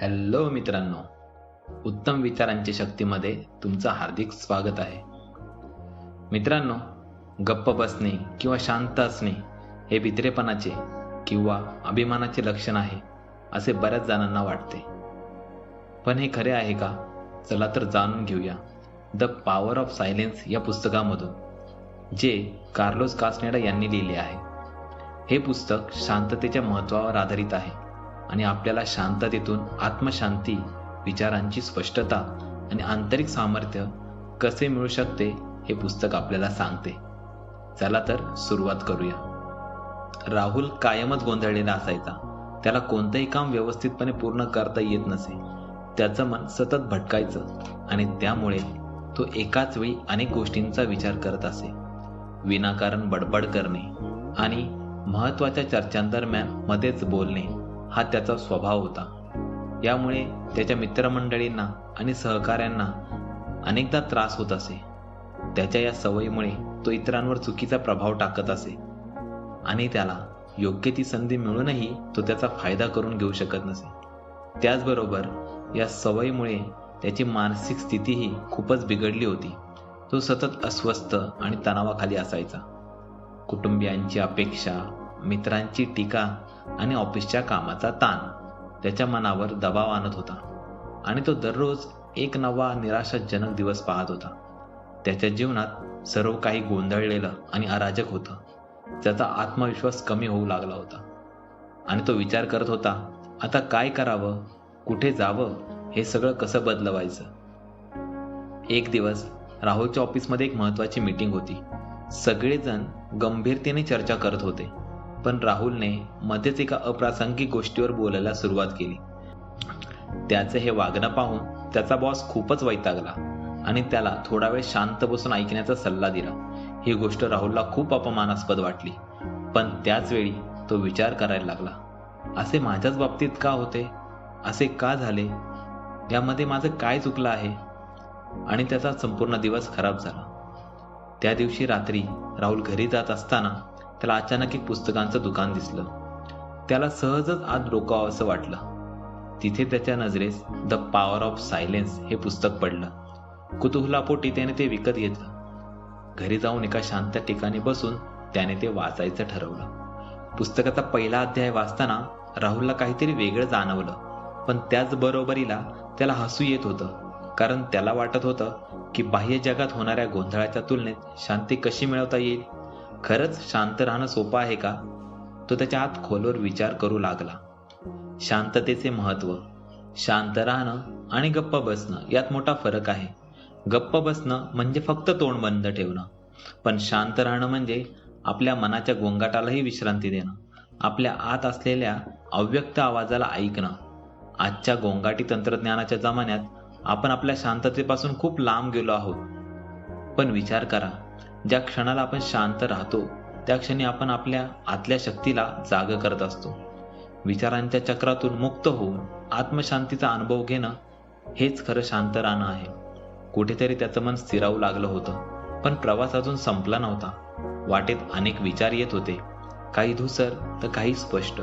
Hello मित्रांनो, उत्तम विचारांची शक्तीमध्ये तुमचं हार्दिक स्वागत आहे. मित्रांनो, गप्प बसणे किंवा शांत असणे हे भित्रेपणाचे किंवा अभिमानाचे लक्षण आहे असे बऱ्याच जणांना वाटते. पण हे खरे आहे का? चला तर जाणून घेऊया द पॉवर ऑफ सायलेन्स या पुस्तकामधून, जे कार्लोस कास्नेडा यांनी लिहिले आहे. हे पुस्तक शांततेच्या महत्त्वावर आधारित आहे आणि आपल्याला शांततेतून आत्मशांती, विचारांची स्पष्टता आणि आंतरिक सामर्थ्य कसे मिळू शकते हे पुस्तक आपल्याला सांगते. चला तर सुरुवात करूया. राहुल कायमच गोंधळलेला असायचा. त्याला कोणतंही काम व्यवस्थितपणे पूर्ण करता येत नसे. त्याचं मन सतत भटकायचं आणि त्यामुळे तो एकाच वेळी अनेक गोष्टींचा विचार करत असे. विनाकारण बडबड करणे आणि महत्त्वाच्या चर्चांदरम्यान मध्येच बोलणे हा त्याचा स्वभाव होता. यामुळे त्याच्या मित्रमंडळींना आणि सहकाऱ्यांना अनेकदा त्रास होत असे. त्याच्या या सवयीमुळे तो इतरांवर चुकीचा प्रभाव टाकत असे आणि त्याला योग्य ती संधी मिळूनही तो त्याचा फायदा करून घेऊ शकत नसे. त्याचबरोबर या सवयीमुळे त्याची मानसिक स्थितीही खूपच बिघडली होती. तो सतत अस्वस्थ आणि तणावाखाली असायचा. कुटुंबियांची अपेक्षा, मित्रांची टीका आणि ऑफिसच्या कामाचा ताण त्याच्या मनावर दबाव आणत होता आणि तो दररोज एक नवा निराशाजनक दिवस पाहत होता. त्याच्या जीवनात सर्व काही गोंधळलेलं आणि अराजक होतं. त्याचा आत्मविश्वास कमी होऊ लागला होता आणि तो विचार करत होता, आता काय करावं, कुठे जावं, हे सगळं कसं बदलवायचं. एक दिवस राहुलच्या ऑफिसमध्ये एक महत्त्वाची मीटिंग होती. सगळेजण गंभीरतेने चर्चा करत होते, पण राहुलने मध्येच एका अप्रासंगिक गोष्टीवर बोलायला सुरुवात केली. त्याचे हे वागणं पाहून त्याचा बॉस खूपच वैतागला आणि त्याला थोडा वेळ शांत बसून ऐकण्याचा सल्ला दिला. ही गोष्ट राहुलला खूप अपमानास्पद वाटली, पण त्याच वेळी तो विचार करायला लागला, असे माझ्याच बाबतीत का होते, असे का झाले, यामध्ये माझं काय चुकलं आहे, आणि त्याचा संपूर्ण दिवस खराब झाला. त्या दिवशी रात्री राहुल घरी जात असताना त्याला अचानक एक पुस्तकांचं दुकान दिसलं. त्याला सहजच आत डोकावं असं वाटलं. तिथे त्याच्या नजरेस द पॉवर ऑफ सायलेन्स हे पुस्तक पडलं. कुतूहलापोटी त्याने ते विकत घेतलं. घरी जाऊन एका शांत ठिकाणी बसून त्याने ते वाचायचं ठरवलं. पुस्तकाचा पहिला अध्याय वाचताना राहुलला काहीतरी वेगळं जाणवलं, पण त्याचबरोबरीला त्याला हसू येत होतं, कारण त्याला वाटत होतं की बाह्य जगात होणाऱ्या गोंधळाच्या तुलनेत शांती कशी मिळवता येईल. खरंच शांत राहणं सोपं आहे का? तो त्याच्या आत खोलवर विचार करू लागला. शांततेचे महत्त्व. शांत राहणं आणि गप्प बसणं यात मोठा फरक आहे. गप्प बसणं म्हणजे फक्त तोंड बंद ठेवणं, पण शांत राहणं म्हणजे आपल्या मनाच्या गोंगाटालाही विश्रांती देणं, आपल्या आत असलेल्या अव्यक्त आवाजाला ऐकणं. आजच्या गोंगाटी तंत्रज्ञानाच्या जमान्यात आपण आपल्या शांततेपासून खूप लांब गेलो आहोत. पण विचार करा, ज्या क्षणाला आपण शांत राहतो त्या क्षणी आपण आपल्या आतल्या शक्तीला जाग करत असतो. विचारांच्या चक्रातून मुक्त होऊन आत्मशांतीचा अनुभव घेणं हेच खरं शांत राहणं आहे. कुठेतरी त्याचं मन स्थिरावू लागलं होतं, पण प्रवास अजून संपला नव्हता. वाटेत अनेक विचार येत होते, काही धूसर तर काही स्पष्ट.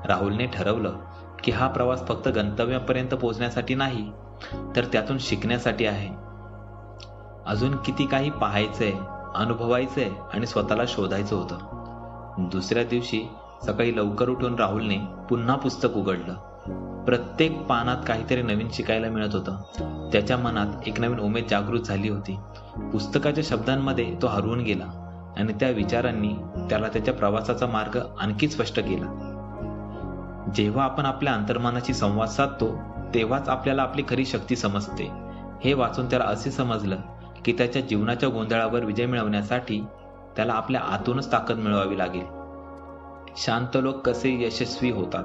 राहुलने ठरवलं की हा प्रवास फक्त गंतव्यापर्यंत पोहोचण्यासाठी नाही, तर त्यातून शिकण्यासाठी आहे. अजून किती काही पाहायचंय, अनुभवायचंय आणि स्वतःला शोधायचं होतं. दुसऱ्या दिवशी सकाळी लवकर उठून राहुलने पुन्हा पुस्तक उघडलं. प्रत्येक पानात काहीतरी नवीन शिकायला मिळत होतं. त्याच्या मनात एक नवीन उमेद जागृत झाली होती. पुस्तकाच्या शब्दांमध्ये तो हरवून गेला आणि त्या विचारांनी त्याला त्याच्या प्रवासाचा मार्ग आणखी स्पष्ट केला. जेव्हा आपण आपल्या अंतर्मनाशी संवाद साधतो तेव्हाच आपल्याला आपली खरी शक्ती समजते. हे वाचून त्याला असे समजलं की त्याच्या जीवनाच्या गोंधळावर विजय मिळवण्यासाठी त्याला आपल्या आतूनच ताकद मिळवावी लागेल. शांत लोक कसे यशस्वी होतात?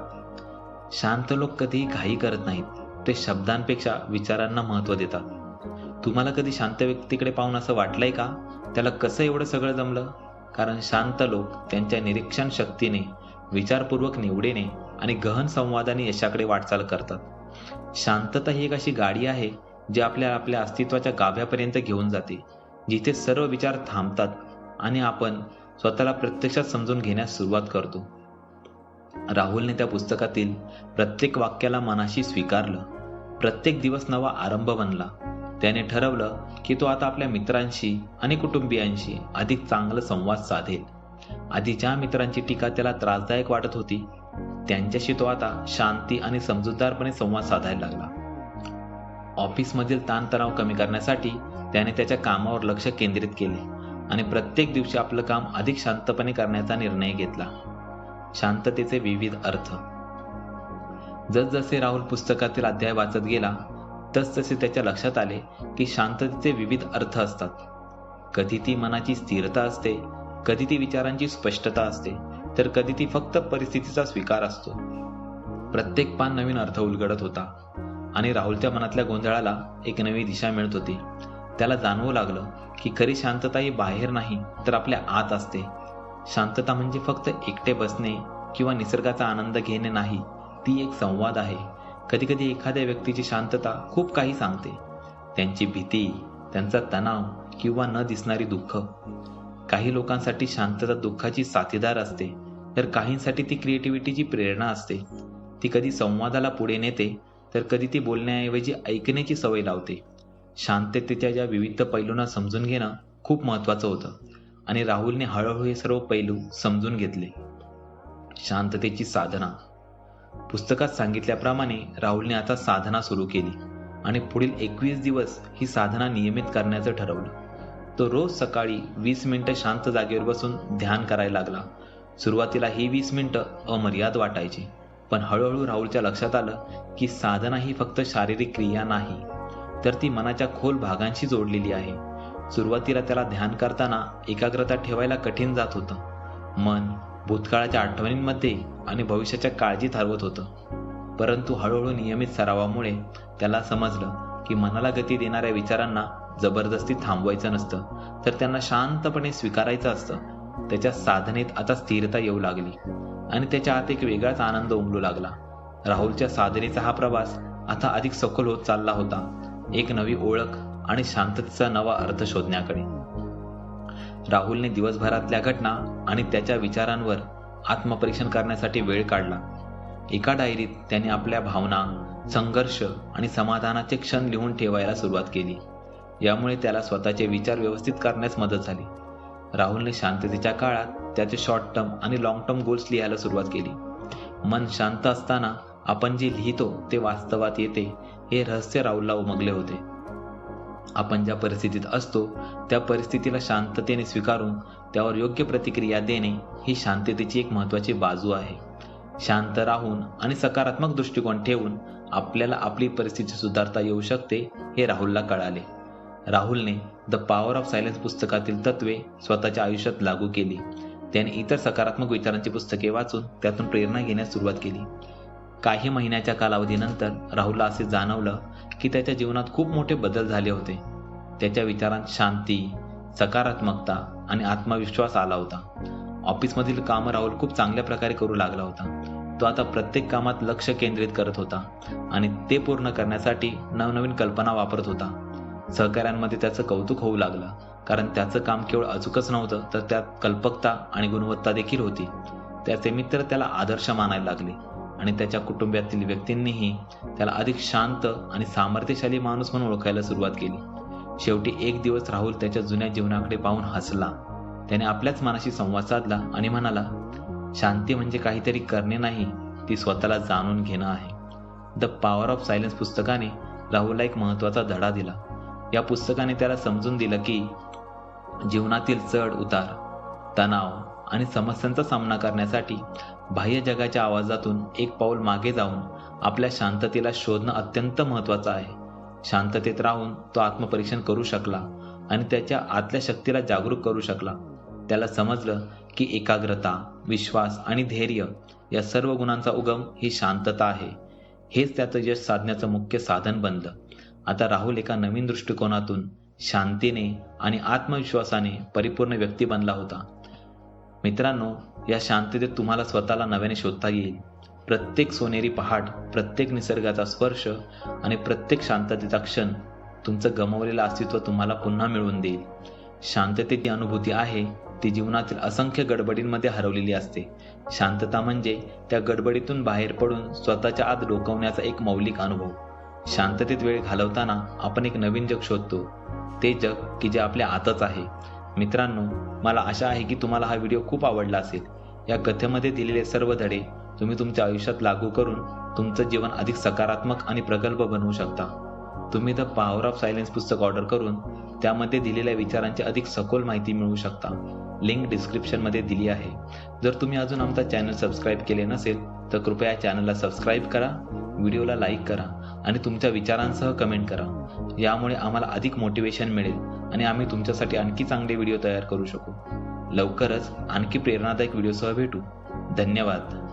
शांत लोक कधीही घाई करत नाहीत. ते शब्दांपेक्षा विचारांना महत्त्व देतात. तुम्हाला कधी शांत व्यक्तीकडे पाहून असं वाटलंय का, त्याला कसं एवढं सगळं जमलं? कारण शांत लोक त्यांच्या निरीक्षण शक्तीने, विचारपूर्वक निवडीने आणि गहन संवादाने यशाकडे वाटचाल करतात. शांतता ही एक अशी गाडी आहे जी आपल्याला आपल्या अस्तित्वाच्या गाभ्यापर्यंत घेऊन जाते, जिथे सर्व विचार थांबतात आणि आपण स्वतःला प्रत्यक्षात समजून घेण्यास सुरुवात करतो. राहुलने त्या पुस्तकातील प्रत्येक वाक्याला मनाशी स्वीकारलं. प्रत्येक दिवस नवा आरंभ बनला. त्याने ठरवलं की तो आता आपल्या मित्रांशी आणि कुटुंबियांशी अधिक चांगला संवाद साधेल. आधी ज्या मित्रांची टीका त्याला त्रासदायक वाटत होती, त्यांच्याशी तो आता शांती आणि समजूतदारपणे संवाद साधायला लागला. ऑफिसमधील ताणतणाव कमी करण्यासाठी त्याने त्याच्या कामावर लक्ष केंद्रित केले आणि प्रत्येक दिवशी आपलं काम अधिक शांतपणे करण्याचा निर्णय घेतला. शांततेचे विविध अर्थ. जसजसे राहुल पुस्तकातील अध्याय वाचत गेला, तसतसे त्याच्या लक्षात आले की शांततेचे विविध अर्थ असतात. कधी ती मनाची स्थिरता असते, कधी ती विचारांची स्पष्टता असते, तर कधी ती फक्त परिस्थितीचा स्वीकार असतो. प्रत्येक पान नवीन अर्थ उलगडत होता आणि राहुलच्या मनातल्या गोंधळाला एक नवी दिशा मिळत होती. त्याला जाणवू लागलं की खरी शांतता ही बाहेर नाही, तर आपल्या आत असते. शांतता म्हणजे फक्त एकटे बसणे किंवा निसर्गाचा आनंद घेणे नाही, ती एक संवाद आहे. कधीकधी एखाद्या व्यक्तीची शांतता खूप काही सांगते. त्यांची भीती, त्यांचा तणाव किंवा न दिसणारी दुःख. काही लोकांसाठी शांतता दुःखाची साथीदार असते, तर काहींसाठी ती क्रिएटिव्हिटीची प्रेरणा असते. ती कधी संवादाला पुढे नेते, तर कधी ती बोलण्याऐवजी ऐकण्याची सवय लावते. शांततेच्या या विविध पैलूंना समजून घेणं खूप महत्त्वाचं होतं आणि राहुलने हळूहळू हे सर्व पैलू समजून घेतले. शांततेची साधना. पुस्तकात सांगितल्याप्रमाणे राहुलने आता साधना सुरू केली आणि पुढील 21 दिवस ही साधना नियमित करण्याचं ठरवलं. तो रोज सकाळी 20 मिनिटं शांत जागेवर बसून ध्यान करायला लागला. सुरुवातीला ही 20 मिनिटं अमर्याद वाटायची, पण हळूहळू राहुलच्या लक्षात आलं की साधना ही फक्त शारीरिक क्रिया नाही, तर ती मनाच्या खोल भागांशी जोडलेली आहे. सुरुवातीला त्याला ध्यान करताना एकाग्रता ठेवायला कठीण जात होतं. मन भूतकाळाच्या आठवणींमध्ये आणि भविष्याच्या काळजीत हरवत होतं. परंतु हळूहळू नियमित सरावामुळे त्याला समजलं की मनाला गती देणाऱ्या विचारांना जबरदस्ती थांबवायचं नसतं, तर त्यांना शांतपणे स्वीकारायचं असतं. त्याच्या साधनेत आता स्थिरता येऊ लागली आणि त्याच्या आत एक वेगळाच आनंद उमलू लागला. राहुलच्या साधनेचा हा प्रवास आता अधिक सखोल होत चालला होता, एक नवी ओळख आणि शांततेचा नवा अर्थ शोधण्याकडे. राहुलने दिवसभरातल्या घटना आणि त्याच्या विचारांवर आत्मपरीक्षण करण्यासाठी वेळ काढला. एका डायरीत त्याने आपल्या भावना, संघर्ष आणि समाधानाचे क्षण लिहून ठेवायला सुरुवात केली. यामुळे त्याला स्वतःचे विचार व्यवस्थित करण्यास मदत झाली. राहुलने शांततेच्या काळात त्याचे शॉर्ट टर्म आणि लॉंग टर्म गोल्स लिहायला सुरुवात केली. मन शांत असताना आपण जे लिहितो ते वास्तवात येते, हे रहस्य राहुलला उमगले होते. आपण ज्या परिस्थितीत असतो त्या परिस्थितीला शांततेने स्वीकारून त्यावर योग्य प्रतिक्रिया देणे ही शांततेची एक महत्त्वाची बाजू आहे. शांत राहून आणि सकारात्मक दृष्टिकोन ठेवून आपल्याला आपली परिस्थिती सुधारता येऊ शकते, हे राहुलला कळाले. राहुलने द पॉवर ऑफ सायलेन्स पुस्तकातील तत्वे स्वतःच्या आयुष्यात लागू केली. त्याने इतर सकारात्मक विचारांची पुस्तके वाचून त्यातून प्रेरणा घेण्यास सुरुवात केली. काही महिन्याच्या कालावधीनंतर राहुलला असे जाणवलं की त्याच्या जीवनात खूप मोठे बदल झाले होते. त्याच्या विचारांत शांती, सकारात्मकता आणि आत्मविश्वास आला होता. ऑफिसमधील कामं राहुल खूप चांगल्या प्रकारे करू लागला होता. तो आता प्रत्येक कामात लक्ष केंद्रित करत होता आणि ते पूर्ण करण्यासाठी नवनवीन कल्पना वापरत होता. सहकाऱ्यांमध्ये त्याचं कौतुक होऊ लागलं, कारण त्याचं काम केवळ अचूकच नव्हतं, तर त्यात कल्पकता आणि गुणवत्ता देखील होती. त्याचे मित्र त्याला आदर्श मानायला लागले आणि त्याच्या कुटुंबातील व्यक्तींनीही त्याला अधिक शांत आणि सामर्थ्यशाली माणूस म्हणून ओळखायला सुरुवात केली. शेवटी एक दिवस राहुल त्याच्या जुन्या जीवनाकडे पाहून हसला. त्याने आपल्याच मनाशी संवाद साधला आणि म्हणाला, शांती म्हणजे काहीतरी करणे नाही, ती स्वतःला जाणून घेणं आहे. द पॉवर ऑफ सायलेन्स पुस्तकाने राहुलला एक महत्त्वाचा धडा दिला. या पुस्तकाने त्याला समजून दिलं की जीवनातील चढ उतार, तणाव आणि समस्यांचा सामना करण्यासाठी बाह्य जगाच्या आवाजातून एक पाऊल मागे जाऊन आपल्या शांततेला शोधणं अत्यंत महत्त्वाचं आहे. शांततेत राहून तो आत्मपरीक्षण करू शकला आणि त्याच्या आतल्या शक्तीला जागरूक करू शकला. त्याला समजलं की एकाग्रता, विश्वास आणि धैर्य या सर्व गुणांचा उगम ही शांतता आहे. हेच त्याचं यश साधण्याचं मुख्य साधन बनलं. आता राहुल एका नवीन दृष्टिकोनातून शांतीने आणि आत्मविश्वासाने परिपूर्ण व्यक्ती बनला होता. मित्रांनो, या शांततेत तुम्हाला स्वतःला नव्याने शोधता येईल. प्रत्येक सोनेरी पहाट, प्रत्येक निसर्गाचा स्पर्श आणि प्रत्येक शांततेचा क्षण तुमचं गमावलेलं अस्तित्व तुम्हाला पुन्हा मिळवून देईल. शांततेची अनुभूती आहे ती जीवनातील असंख्य गडबडींमध्ये हरवलेली असते. शांतता म्हणजे त्या गडबडीतून बाहेर पडून स्वतःच्या आत डोकावण्याचा एक मौलिक अनुभव. शांततेत वेळ घालवताना आपण एक नवीन जग शोधतो, ते जग की जे आपल्या आतच आहे. मित्रांनो, मला आशा आहे की तुम्हाला हा व्हिडिओ खूप आवडला असेल. या कथेमध्ये दिलेले सर्व धडे तुम्ही तुमच्या आयुष्यात लागू करून तुमचं जीवन अधिक सकारात्मक आणि प्रगल्भ बनवू शकता. तुम्ही द पॉवर ऑफ सायलेन्स पुस्तक ऑर्डर करून त्यामध्ये दिलेल्या विचारांची अधिक सखोल माहिती मिळवू शकता. लिंक डिस्क्रिप्शनमध्ये दिली आहे. जर तुम्ही अजून आमचा चॅनल सबस्क्राईब केले नसेल तर कृपया या चॅनलला सबस्क्राईब करा, व्हिडिओला लाईक करा आणि तुमच्या विचारांसह कमेंट करा. यामुळे आम्हाला अधिक मोटिवेशन मिळेल आणि आम्ही तुमच्यासाठी आणखी चांगले व्हिडिओ तयार करू शकू. लवकरच आणखी प्रेरणादायक व्हिडिओसह भेटू. धन्यवाद.